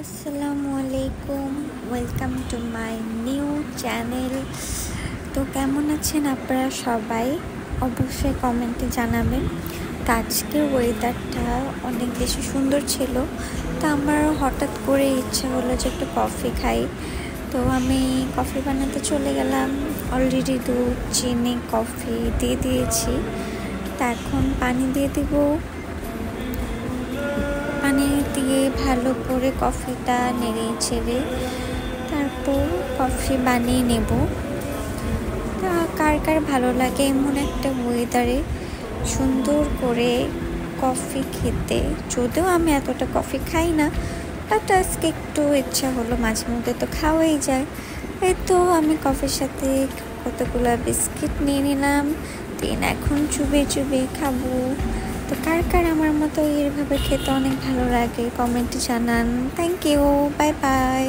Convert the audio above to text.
আসসালামু আলাইকুম, welcome to my new channel. তো কেমন আছেন আপনারা সবাই? অবশ্যই কমেন্টে জানাবেন। তো আজকের ওয়েদারটা অনেক বেশি সুন্দর ছিল, তো আমার হঠাৎ করে ইচ্ছা হলো যে একটু কফি খাই। তো আমি কফি বানাতে চলে গেলাম। অলরেডি দুধ, চিনি, কফি দিয়ে দিয়েছি। তা এখন পানি দিয়ে দিব। পানি দিয়ে ভালো করে কফিটা নেড়ে ছেড়ে তারপর কফি বানিয়ে নেব। তা কার কার ভালো লাগে এমন একটা ওয়েদারে সুন্দর করে কফি খেতে? যদিও আমি এতটা কফি খাই না, বাট আজকে একটু ইচ্ছা হলো, মাঝে মধ্যে তো খাওয়াই যায়। এই তো আমি কফির সাথে কতগুলো বিস্কিট নিয়ে নিলাম, দেন এখন চুবিয়ে চুবিয়ে খাবো। তো কার কার আমার মতো এইভাবে খেতে অনেক ভালো লাগে কমেন্টে জানান। Thank you, bye by.